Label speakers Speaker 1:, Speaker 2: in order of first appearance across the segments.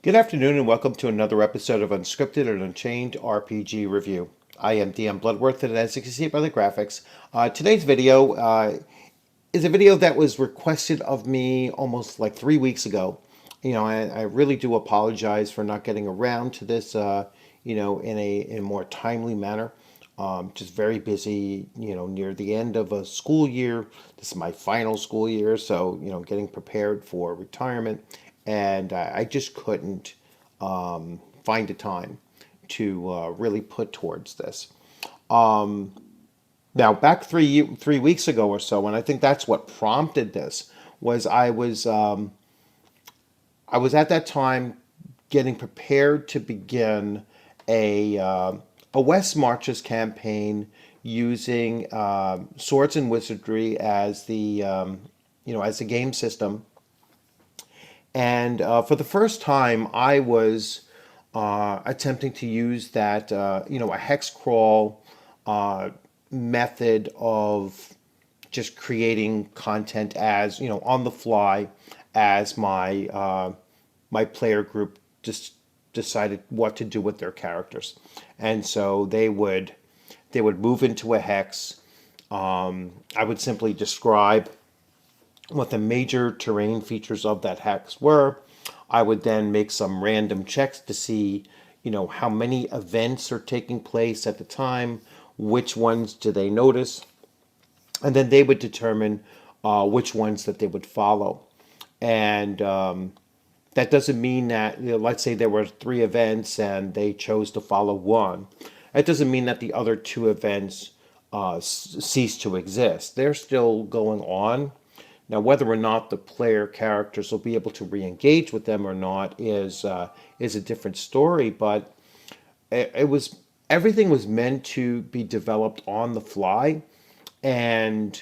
Speaker 1: Good afternoon and welcome to another episode of Unscripted and Unchained RPG Review. I am DM Bluddworth, and as you can see by the graphics, today's video is a video that was requested of me almost like 3 weeks ago. I really do apologize for not getting around to this, in a more timely manner. Just very busy, near the end of a school year. This is my final school year, so, getting prepared for retirement. And I just couldn't find a time to really put towards this. Now, back three weeks ago or so, and I think that's what prompted this, was I was at that time getting prepared to begin a West Marches campaign using Swords and Wizardry as the game system. And for the first time, I was attempting to use that, a hex crawl method of just creating content as, on the fly as my player group just decided what to do with their characters. And so they would move into a hex. I would simply describe what the major terrain features of that hex were. I would then make some random checks to see, how many events are taking place at the time, which ones do they notice, and then they would determine which ones that they would follow. And that doesn't mean that, let's say there were three events and they chose to follow one. That doesn't mean that the other two events cease to exist. They're still going on. Now, whether or not the player characters will be able to re-engage with them or not is a different story. But it was everything was meant to be developed on the fly, and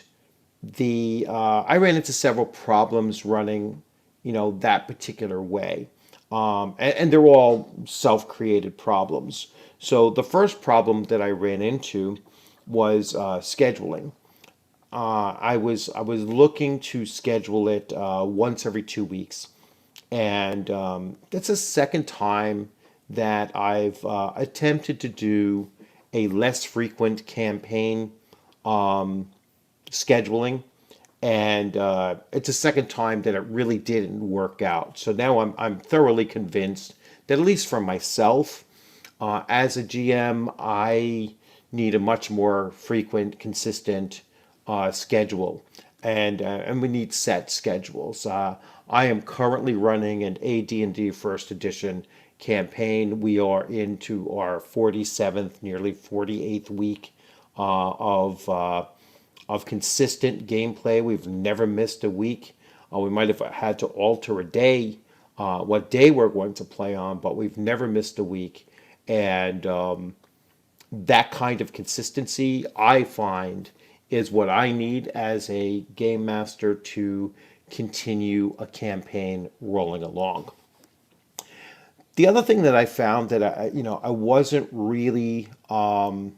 Speaker 1: the I ran into several problems running, that particular way, and they're all self-created problems. So the first problem that I ran into was scheduling. I was looking to schedule it once every 2 weeks, and that's the second time that I've attempted to do a less frequent campaign scheduling, and it's the second time that it really didn't work out. So now I'm thoroughly convinced that, at least for myself, as a GM, I need a much more frequent, consistent schedule, and we need set schedules. I am currently running an AD&D First Edition campaign. We are into our 47th, nearly 48th week of consistent gameplay. We've never missed a week. We might have had to alter a day, what day we're going to play on, but we've never missed a week. And that kind of consistency, I find, is what I need as a game master to continue a campaign rolling along. The other thing that I found that I wasn't really fond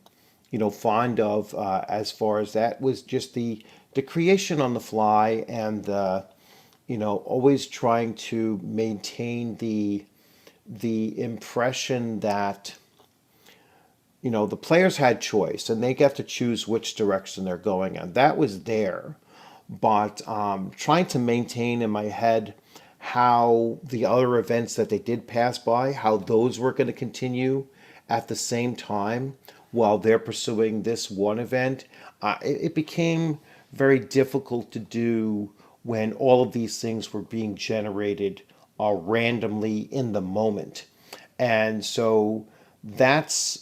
Speaker 1: of, as far as that, was just the creation on the fly, and the always trying to maintain the impression that the players had choice and they get to choose which direction they're going in. That was there, but trying to maintain in my head how the other events that they did pass by, how those were going to continue at the same time while they're pursuing this one event, it became very difficult to do when all of these things were being generated randomly in the moment. And so that's,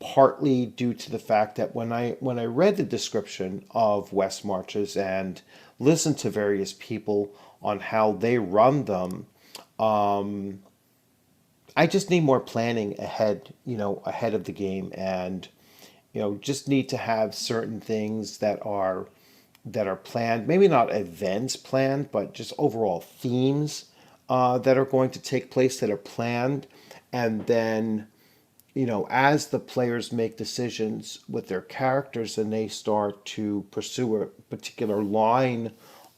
Speaker 1: partly due to the fact that when I read the description of West Marches and listened to various people on how they run them, I just need more planning ahead of the game, and just need to have certain things that are planned, maybe not events planned, but just overall themes that are going to take place that are planned. And then, as the players make decisions with their characters and they start to pursue a particular line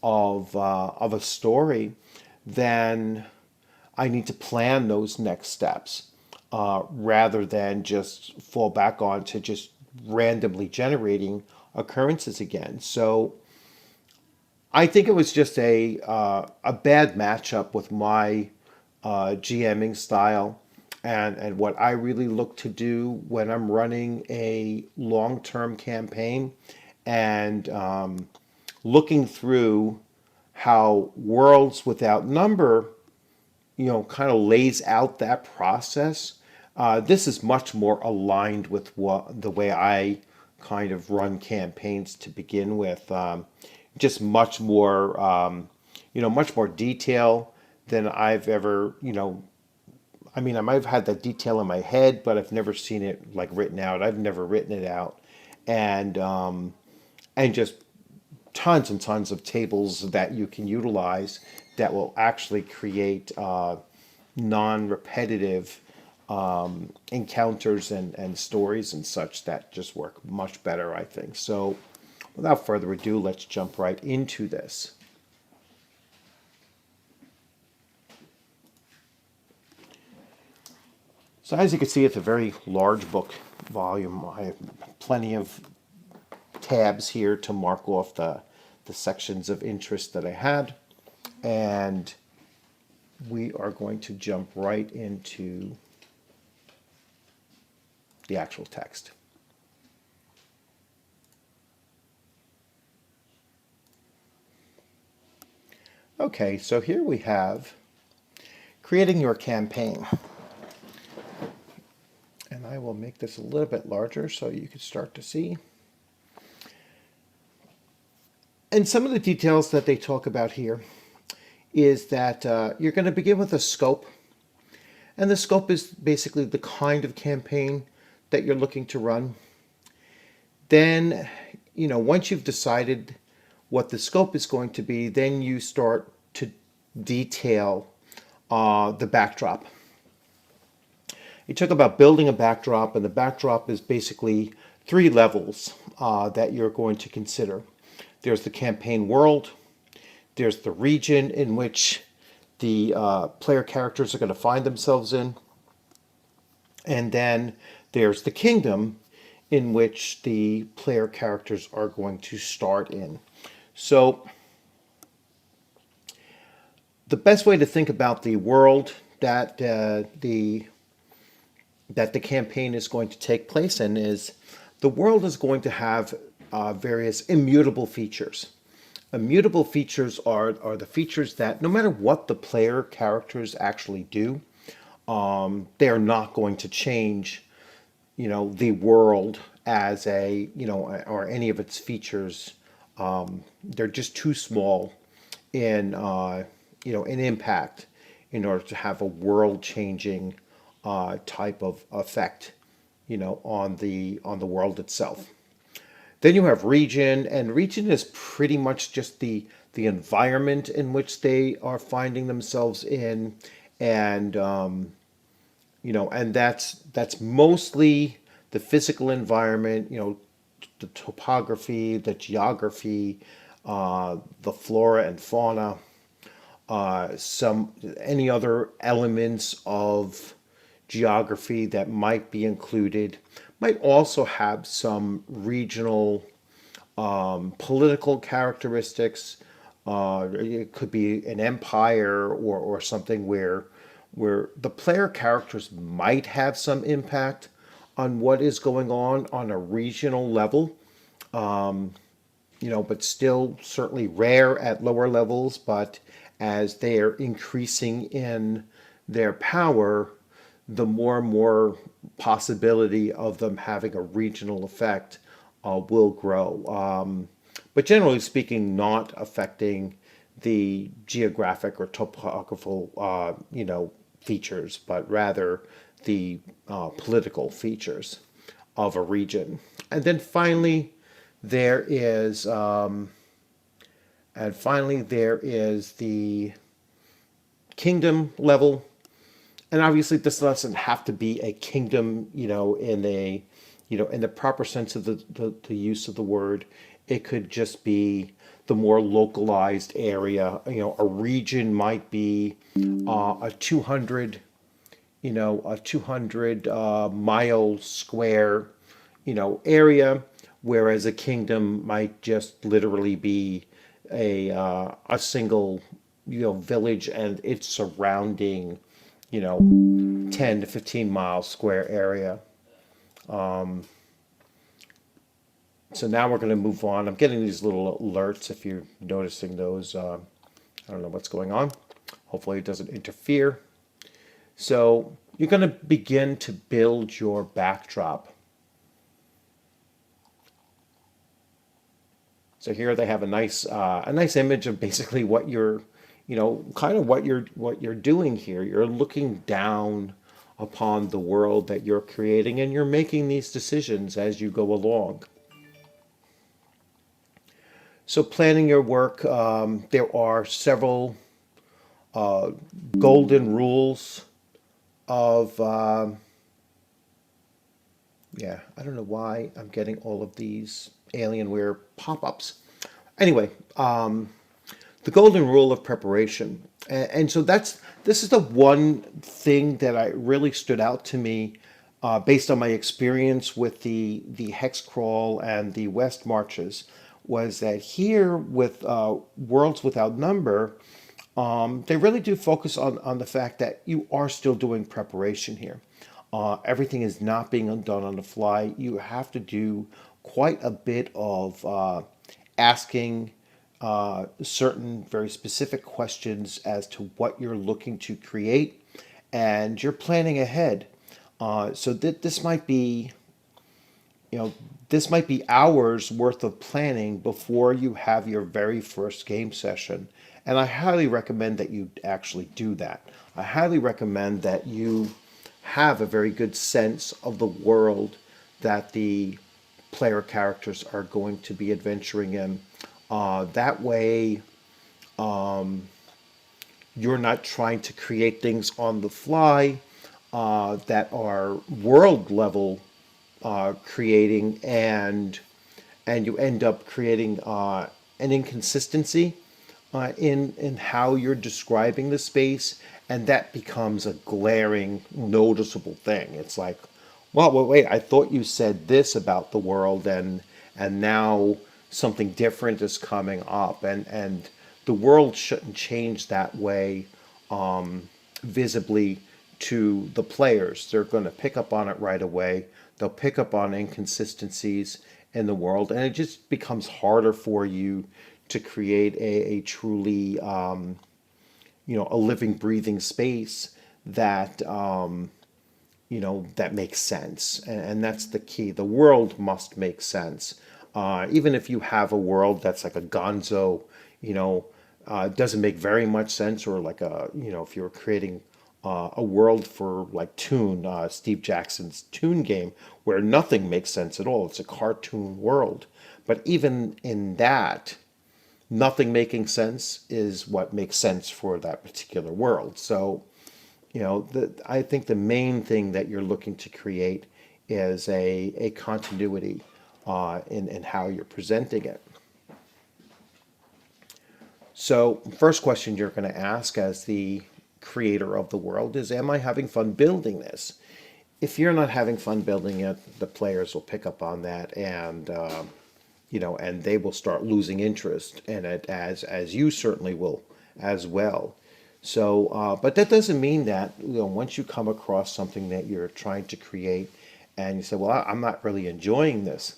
Speaker 1: of a story, then I need to plan those next steps rather than just fall back on to just randomly generating occurrences again. So I think it was just a bad matchup with my GMing style and what I really look to do when I'm running a long-term campaign and looking through how Worlds Without Number, kind of lays out that process. This is much more aligned with what the way I kind of run campaigns to begin with. Just much more detail than I've ever, I mean, I might have had that detail in my head, but I've never seen it like written out. I've never written it out, and just tons and tons of tables that you can utilize that will actually create non-repetitive encounters and stories and such that just work much better, I think. So without further ado, let's jump right into this. So as you can see, it's a very large book volume. I have plenty of tabs here to mark off the sections of interest that I had. And we are going to jump right into the actual text. Okay, so here we have creating your campaign. And I will make this a little bit larger so you can start to see. And some of the details that they talk about here is that you're going to begin with a scope. And the scope is basically the kind of campaign that you're looking to run. Then, once you've decided what the scope is going to be, then you start to detail the backdrop. You talk about building a backdrop, and the backdrop is basically 3 levels that you're going to consider. There's the campaign world, there's the region in which the player characters are going to find themselves in, and then there's the kingdom in which the player characters are going to start in. So the best way to think about the world that the campaign is going to take place in is the world is going to have various immutable features. Immutable features are the features that no matter what the player characters actually do, they are not going to change, the world as or any of its features. They're just too small in, in impact in order to have a world-changing type of effect, on the world itself. Then you have region, and region is pretty much just the environment in which they are finding themselves in, and and that's mostly the physical environment, the topography, the geography, the flora and fauna, any other elements of geography that might be included, might also have some regional political characteristics. It could be an empire or something where the player characters might have some impact on what is going on a regional level, but still certainly rare at lower levels. But as they are increasing in their power, the more and more possibility of them having a regional effect will grow. But generally speaking, not affecting the geographic or topographical, features, but rather the political features of a region. And then finally, there is the kingdom level. And obviously, this doesn't have to be a kingdom, in the proper sense of the use of the word. It could just be the more localized area. A region might be a 200, a 200 mile square, area, whereas a kingdom might just literally be a single, village and its surrounding, 10 to 15 mile square area. So now we're going to move on. I'm getting these little alerts if you're noticing those. I don't know what's going on. Hopefully it doesn't interfere. So you're going to begin to build your backdrop. So here they have a nice image of basically what you're, kind of what you're doing here. You're looking down upon the world that you're creating, and you're making these decisions as you go along. So planning your work, there are several golden rules of, I don't know why I'm getting all of these Alienware pop-ups. Anyway, the golden rule of preparation. And so this is the one thing that I really stood out to me based on my experience with the Hex Crawl and the West Marches, was that here with Worlds Without Number, they really do focus on the fact that you are still doing preparation here. Everything is not being done on the fly. You have to do quite a bit of asking certain very specific questions as to what you're looking to create, and you're planning ahead. So this might be, this might be hours worth of planning before you have your very first game session. And I highly recommend that you actually do that. I highly recommend that you have a very good sense of the world that the player characters are going to be adventuring in. That way, you're not trying to create things on the fly that are world level creating, and you end up creating an inconsistency in how you're describing the space, and that becomes a glaring, noticeable thing. It's like, well, wait, I thought you said this about the world, and now something different is coming up, and the world shouldn't change that way visibly to the players. They're going to pick up on it right away. They'll pick up on inconsistencies in the world, and it just becomes harder for you to create a truly, a living, breathing space that, that makes sense. And that's the key. The world must make sense. Even if you have a world that's like a gonzo, doesn't make very much sense, or like if you're creating a world for like Toon, Steve Jackson's Toon game, where nothing makes sense at all. It's a cartoon world. But even in that, nothing making sense is what makes sense for that particular world. So, I think the main thing that you're looking to create is a continuity in how you're presenting it. So, first question you're going to ask as the creator of the world is, am I having fun building this? If you're not having fun building it, the players will pick up on that, and and they will start losing interest in it, as you certainly will as well. So, but that doesn't mean that once you come across something that you're trying to create, and you say, well, I'm not really enjoying this,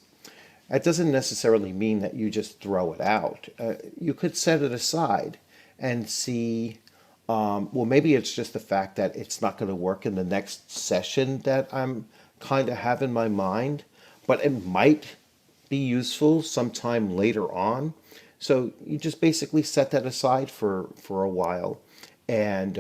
Speaker 1: that doesn't necessarily mean that you just throw it out. You could set it aside and see. Well, maybe it's just the fact that it's not going to work in the next session that I'm kind of have in my mind, but it might be useful sometime later on. So you just basically set that aside for a while. And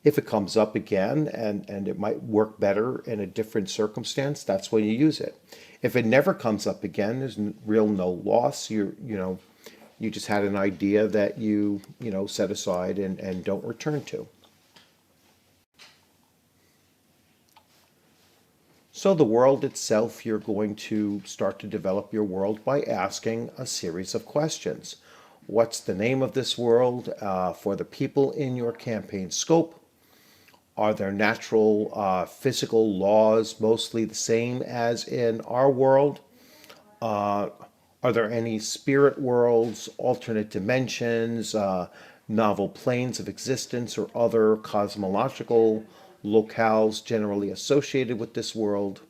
Speaker 1: if it comes up again and it might work better in a different circumstance, that's when you use it. If it never comes up again, there's no loss. You just had an idea that you set aside and don't return to. So the world itself, you're going to start to develop your world by asking a series of questions. What's the name of this world for the people in your campaign scope? Are there natural physical laws mostly the same as in our world? Uh, are there any spirit worlds, alternate dimensions, novel planes of existence, or other cosmological locales generally associated with this world?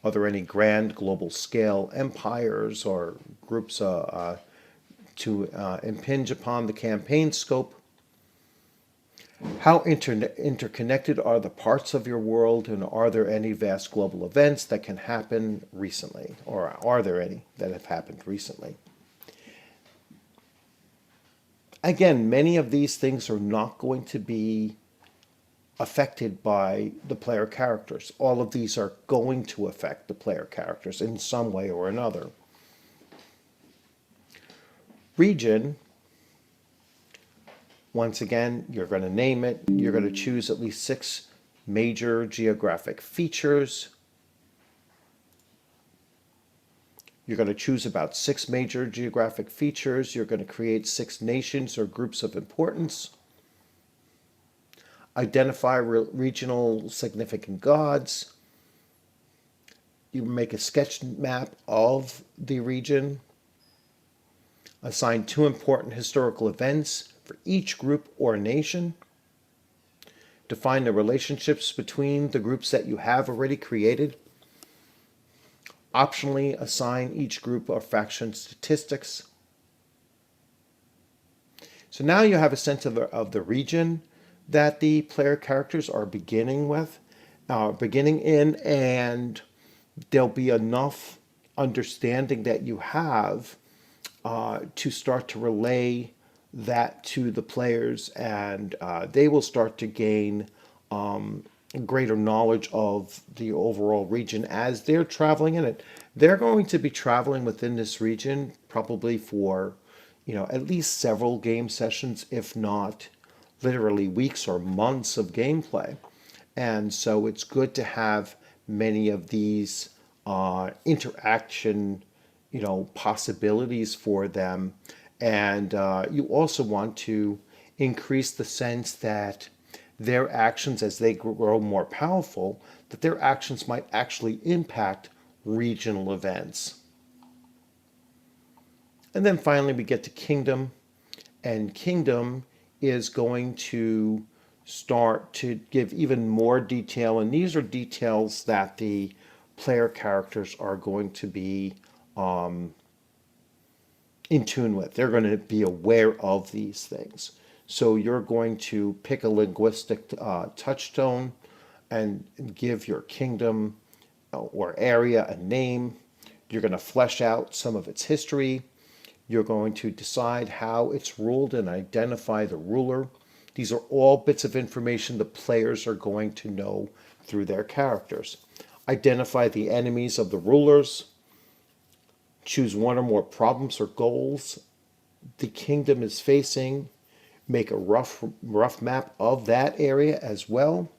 Speaker 1: Are there any grand global scale empires or groups to impinge upon the campaign scope? How interconnected are the parts of your world, and are there any vast global events that can happen recently, or are there any that have happened recently? Again, many of these things are not going to be affected by the player characters. All of these are going to affect the player characters in some way or another. Region, once again, you're going to name it. You're going to choose at least 6 major geographic features. You're going to choose about 6 major geographic features. You're going to create 6 nations or groups of importance. Identify regional significant gods. You make a sketch map of the region. Assign 2 important historical events for each group or nation. Define the relationships between the groups that you have already created. Optionally assign each group or faction statistics. So now you have a sense of the region that the player characters are beginning in, and there'll be enough understanding that you have to start to relay that to the players, and they will start to gain greater knowledge of the overall region as they're traveling in it. They're going to be traveling within this region probably for, at least several game sessions, if not literally weeks or months of gameplay. And so it's good to have many of these interaction, possibilities for them. And you also want to increase the sense that their actions, as they grow more powerful, that their actions might actually impact regional events. And then finally we get to Kingdom, and Kingdom is going to start to give even more detail, and these are details that the player characters are going to be in tune with. They're going to be aware of these things. So you're going to pick a linguistic touchstone and give your kingdom or area a name. You're going to flesh out some of its history. You're going to decide how it's ruled and identify the ruler. These are all bits of information the players are going to know through their characters. Identify the enemies of the rulers. Choose one or more problems or goals the kingdom is facing. Make a rough map of that area as well.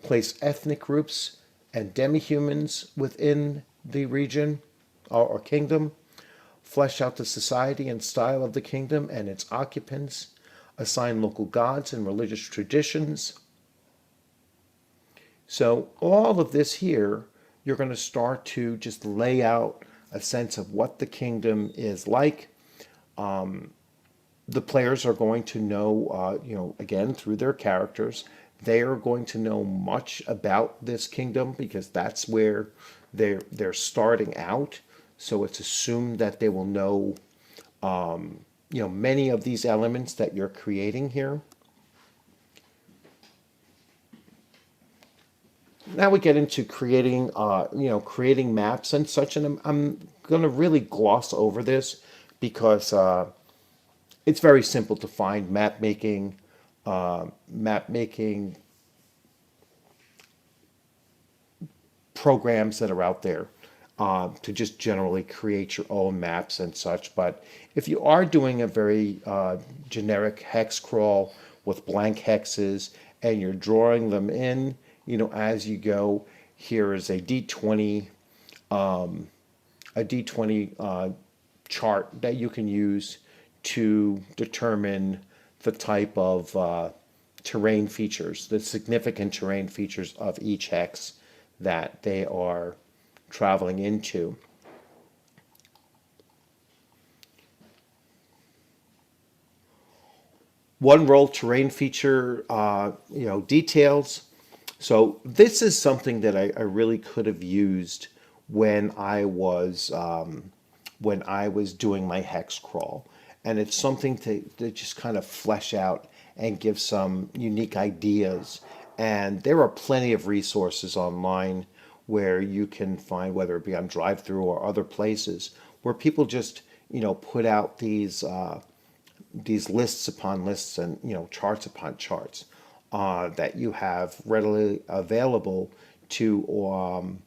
Speaker 1: Place ethnic groups and demi-humans within the region or kingdom. Flesh out the society and style of the kingdom and its occupants. Assign local gods and religious traditions. So all of this here, you're going to start to just lay out a sense of what the kingdom is like. The players are going to know, again, through their characters, they are going to know much about this kingdom because that's where they're starting out. So it's assumed that they will know, many of these elements that you're creating here. Now we get into creating, creating maps and such, and I'm going to really gloss over this because it's very simple to find map making programs that are out there to just generally create your own maps and such. But if you are doing a very generic hex crawl with blank hexes and you're drawing them in, as you go, here is a D20 chart that you can use to determine the type of terrain features, the significant terrain features of each hex that they are traveling into. One role terrain feature, details. So this is something that I really could have used when when I was doing my hex crawl, and it's something to just kind of flesh out and give some unique ideas. And there are plenty of resources online where you can find, whether it be on drive-through or other places, where people just put out these lists upon lists and charts upon charts that you have readily available to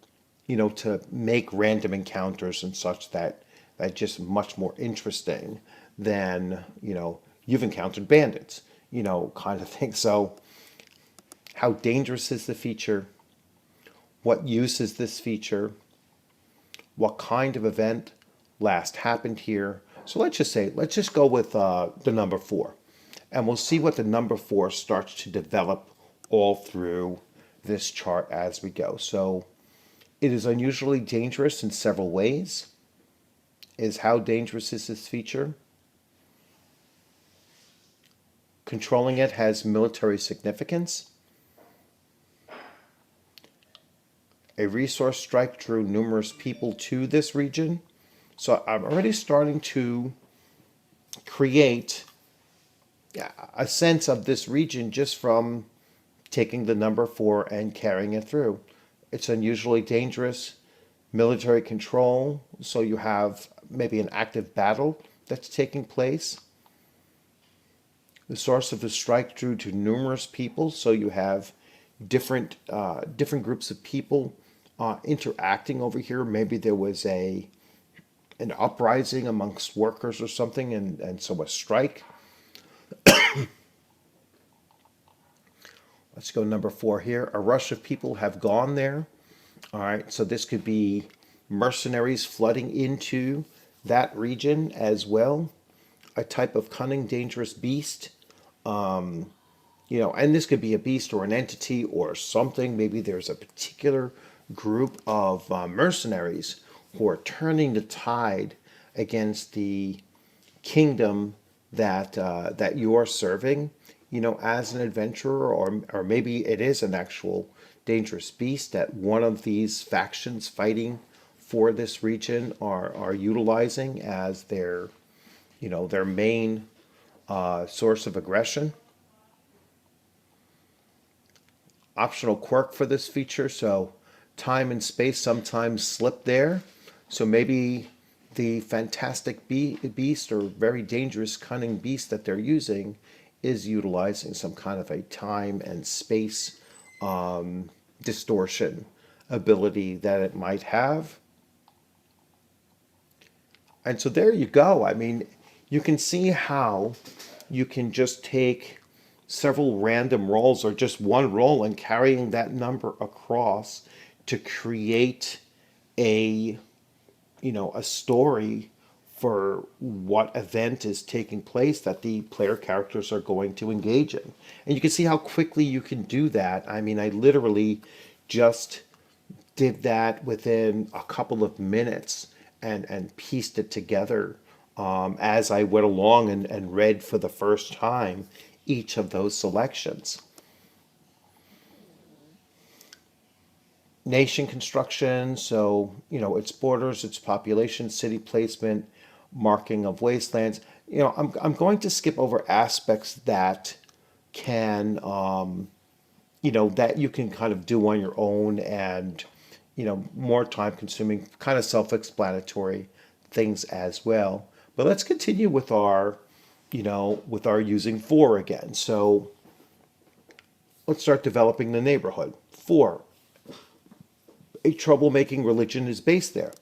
Speaker 1: to make random encounters and such that just much more interesting than you've encountered bandits kind of thing. So how dangerous is the feature? What use is this feature? What kind of event last happened here? So let's just go with the number 4. And we'll see what the number 4 starts to develop all through this chart as we go. So it is unusually dangerous in several ways. How dangerous is this feature? Controlling it has military significance. A resource strike drew numerous people to this region. So I'm already starting to create a sense of this region just from taking the number 4 and carrying it through. It's unusually dangerous. Military control, so you have maybe an active battle that's taking place. The source of the strike drew to numerous people, so you have different groups of people interacting over here. Maybe there was an uprising amongst workers or something, and so a strike. Let's go number 4 here. A rush of people have gone there. All right, so this could be mercenaries flooding into that region as well. A type of cunning, dangerous beast. And this could be a beast or an entity or something. Maybe there's a particular group of mercenaries who are turning the tide against the kingdom that you're serving, as an adventurer, or maybe it is an actual dangerous beast that one of these factions fighting for this region are utilizing as their main source of aggression. Optional quirk for this feature, so time and space sometimes slip there. So maybe the fantastic beast or very dangerous cunning beast that they're using is utilizing some kind of a time and space distortion ability that it might have. And so there you go. I mean, you can see how you can just take several random rolls or just one roll and carrying that number across to create a story for what event is taking place that the player characters are going to engage in. And you can see how quickly you can do that. I mean, I literally just did that within a couple of minutes and pieced it together as I went along and read for the first time each of those selections. Nation construction, so its borders, its population, city placement, marking of wastelands. I'm going to skip over aspects that can that you can kind of do on your own, and more time consuming, kind of self-explanatory things as well. But let's continue with our using 4 again. So let's start developing the neighborhood. 4. A troublemaking religion is based there.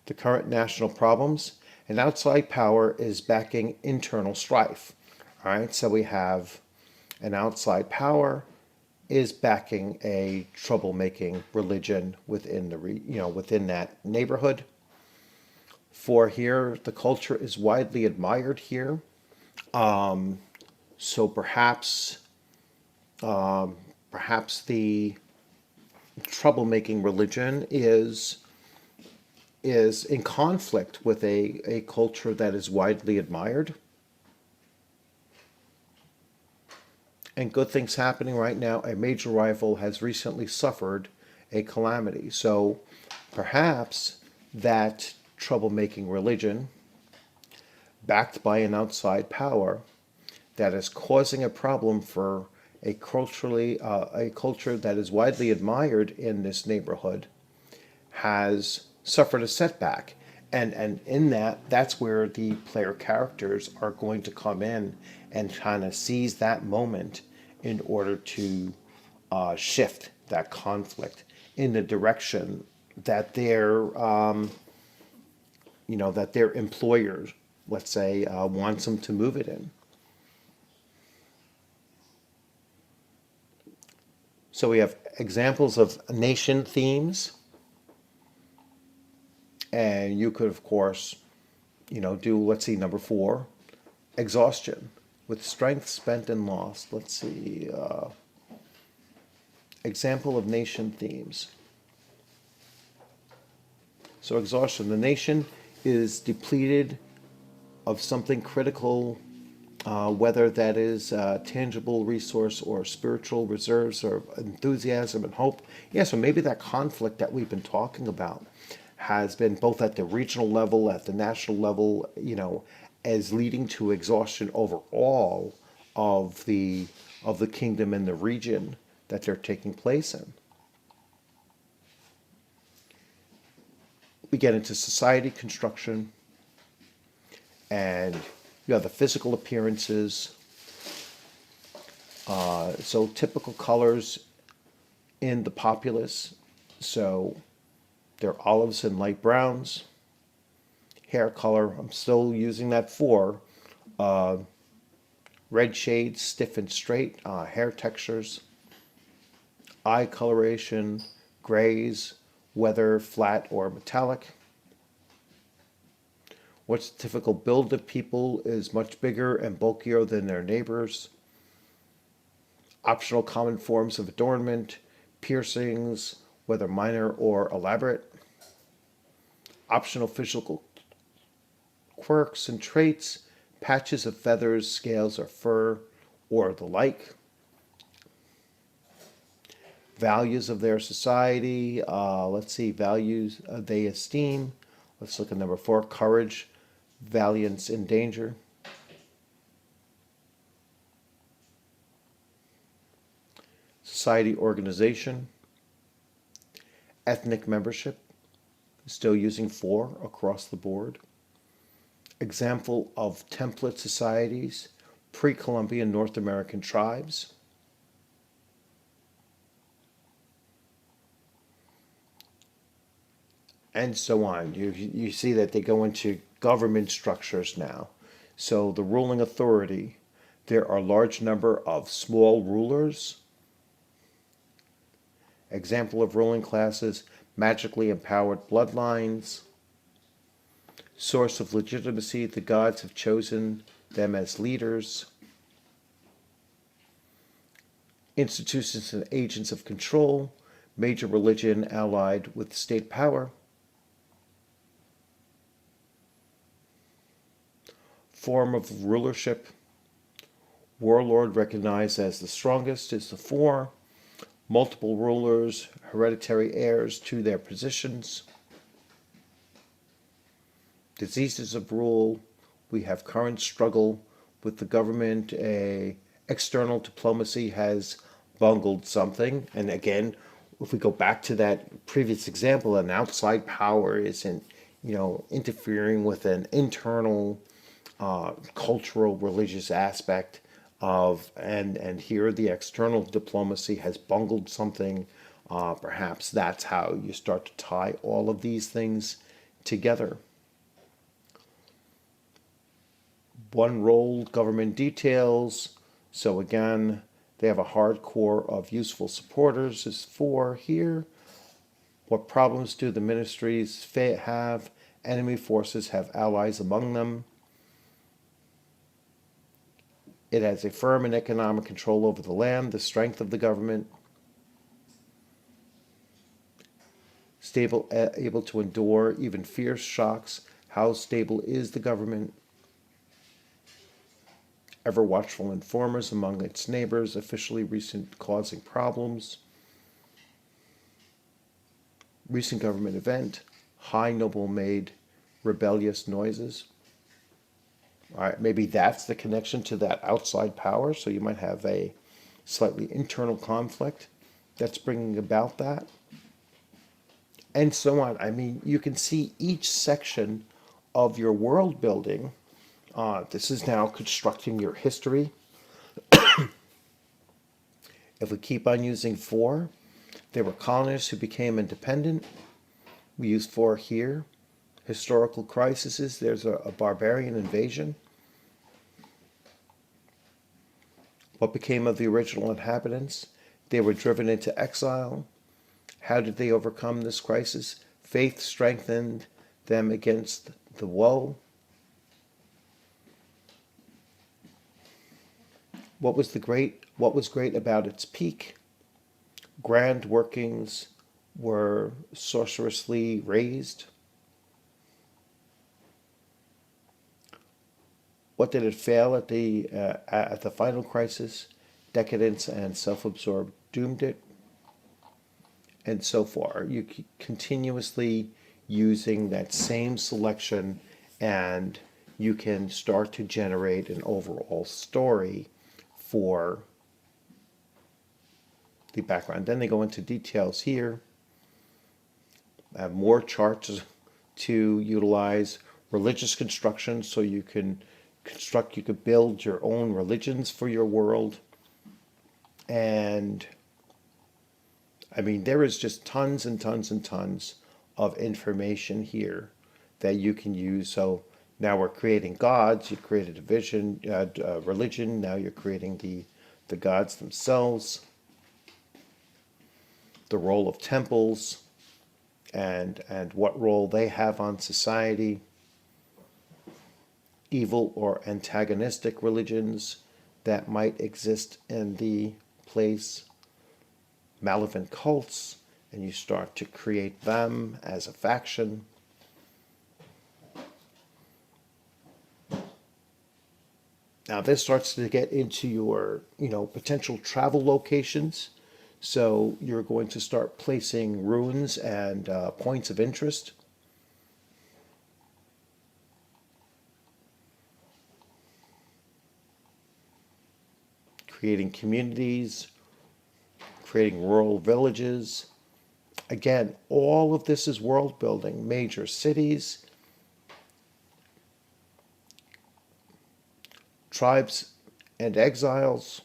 Speaker 1: The current national problems, and outside power is backing internal strife. All right, so we have an outside power is backing a troublemaking religion within within that neighborhood. For here, the culture is widely admired here. So perhaps the troublemaking religion is in conflict with a culture that is widely admired. And good things happening right now. A major rival has recently suffered a calamity. So perhaps that troublemaking religion, backed by an outside power, that is causing a problem for a culture that is widely admired in this neighborhood, has suffered a setback. And in that's where the player characters are going to come in and kind of seize that moment in order to shift that conflict in the direction that that their employers, let's say, wants them to move it in. So we have examples of nation themes, and you could, of course, do, let's see, number 4, exhaustion, with strength spent and lost. Let's see, example of nation themes. So exhaustion, the nation is depleted of something critical, whether that is tangible resource or spiritual reserves or enthusiasm and hope. Yeah, so maybe that conflict that we've been talking about has been both at the regional level, at the national level, as leading to exhaustion overall of the kingdom and the region that they're taking place in. We get into society construction, and you have the physical appearances. So typical colors in the populace. So they're olives and light browns. Hair color, I'm still using that 4. Red shades, stiff and straight. Hair textures. Eye coloration, grays, whether flat or metallic. What's the typical build of people is much bigger and bulkier than their neighbors. Optional common forms of adornment, piercings, whether minor or elaborate. Optional physical quirks and traits, patches of feathers, scales, or fur, or the like. Values of their society, let's see, values they esteem. Let's look at number 4, courage, valiance in danger. Society organization. Ethnic membership, still using 4 across the board. Example of template societies, pre-Columbian North American tribes. And so on. You see that they go into government structures now. So the ruling authority, there are a large number of small rulers. Example of ruling classes, magically empowered bloodlines. Source of legitimacy, the gods have chosen them as leaders. Institutions and agents of control, major religion allied with state power. Form of rulership, warlord recognized as the strongest is the 4. Multiple rulers, hereditary heirs to their positions. Diseases of rule, we have current struggle with the government. A external diplomacy has bungled something. And again, if we go back to that previous example, an outside power isn't, interfering with an internal cultural, religious aspect of, and here the external diplomacy has bungled something. Perhaps that's how you start to tie all of these things together. One role, government details. So again, they have a hard core of useful supporters is 4 here. What problems do the ministries have? Enemy forces have allies among them. It has a firm and economic control over the land, the strength of the government, stable, able to endure even fierce shocks. How stable is the government? Ever watchful informers among its neighbors, officially recent causing problems. Recent government event, high noble made rebellious noises. All right, maybe that's the connection to that outside power. So you might have a slightly internal conflict that's bringing about that. And so on. I mean, you can see each section of your world building. This is now constructing your history. If we keep on using 4, there were colonists who became independent. We use 4 here. Historical crises, there's a barbarian invasion. What became of the original inhabitants? They were driven into exile. How did they overcome this crisis? Faith strengthened them against the woe. What was great about its peak? Grand workings were sorcerously raised. What did it fail at the final crisis? Decadence and self-absorbed doomed it. And so far, you keep continuously using that same selection, and you can start to generate an overall story for the background. Then they go into details here. I have more charts to utilize. Religious construction, so you can build your own religions for your world. And I mean, there is just tons and tons and tons of information here that you can use. So now we're creating gods. You created a vision, religion. Now you're creating the gods themselves. The role of temples, and what role they have on society. Evil or antagonistic religions that might exist in the place. Malevolent cults, and you start to create them as a faction. Now this starts to get into your, potential travel locations. So you're going to start placing ruins and points of interest. Creating communities, creating rural villages. Again, all of this is world building. Major cities, tribes and exiles.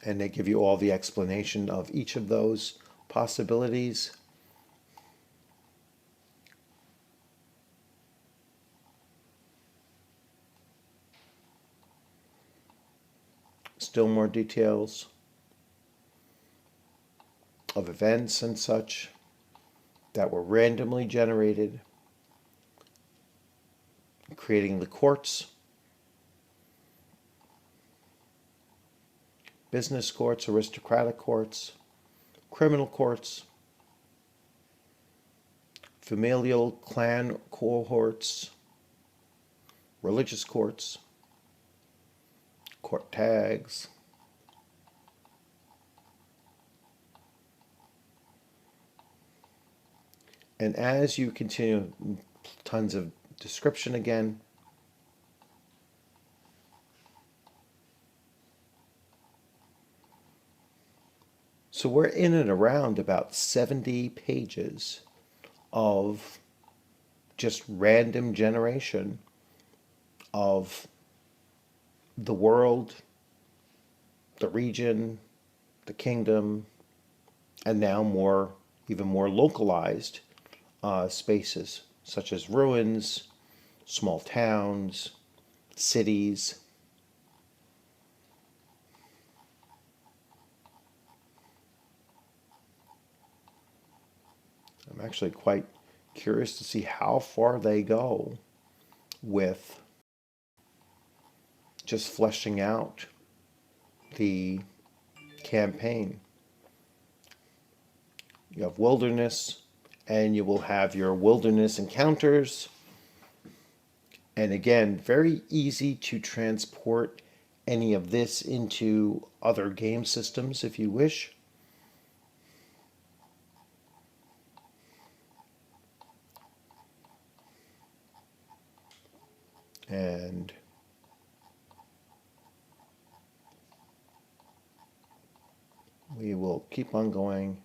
Speaker 1: And they give you all the explanation of each of those possibilities. Still more details of events and such that were randomly generated, creating the courts, business courts, aristocratic courts, criminal courts, familial clan cohorts, religious courts, court tags, and as you continue, tons of description again. So we're in and around about 70 pages of just random generation of the world, the region, the kingdom, and now even more localized spaces, such as ruins, small towns, cities. I'm actually quite curious to see how far they go with just fleshing out the campaign. You have wilderness, and you will have your wilderness encounters. And again, very easy to transport any of this into other game systems if you wish. And we will keep on going.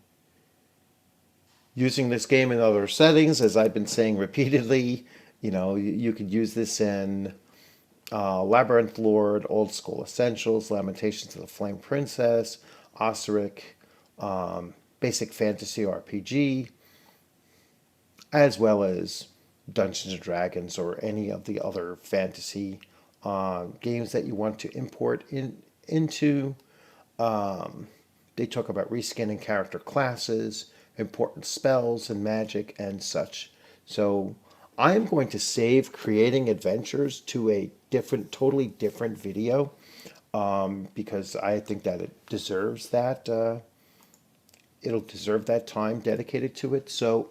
Speaker 1: Using this game in other settings, as I've been saying repeatedly, you could use this in Labyrinth Lord, Old School Essentials, Lamentations of the Flame Princess, Osiric, Basic Fantasy RPG, as well as Dungeons and Dragons or any of the other fantasy games that you want to import into. They talk about rescanning character classes, important spells and magic and such. So I am going to save creating adventures to a totally different video, because I think that it deserves that. It'll deserve that time dedicated to it. So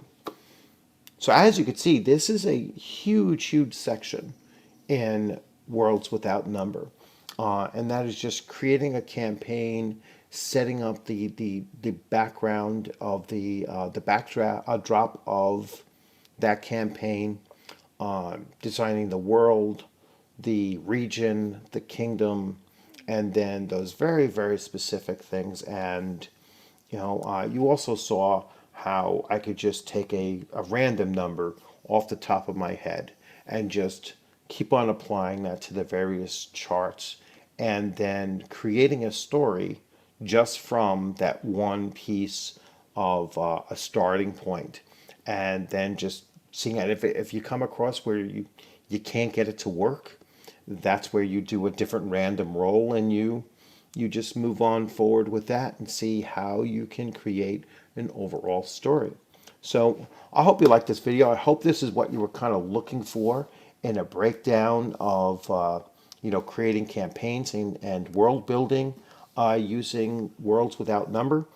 Speaker 1: as you can see, this is a huge, huge section in Worlds Without Number. And that is just creating a campaign, setting up the background of the backdrop of that campaign, designing the world, the region, the kingdom, and then those very, very specific things. And you also saw how I could just take a random number off the top of my head and just keep on applying that to the various charts, and then creating a story just from that one piece of a starting point, and then just seeing it. If you come across where you can't get it to work, that's where you do a different random roll, and you just move on forward with that and see how you can create an overall story. So I hope you liked this video. I hope this is what you were kind of looking for in a breakdown of creating campaigns and world building using Worlds Without Number.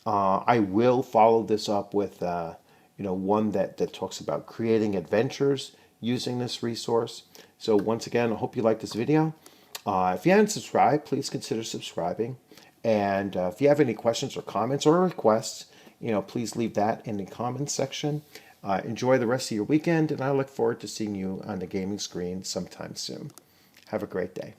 Speaker 1: I will follow this up with one that talks about creating adventures using this resource. So once again, I hope you liked this video. If you haven't subscribed, please consider subscribing. And if you have any questions or comments or requests, please leave that in the comments section. Enjoy the rest of your weekend, and I look forward to seeing you on the gaming screen sometime soon. Have a great day.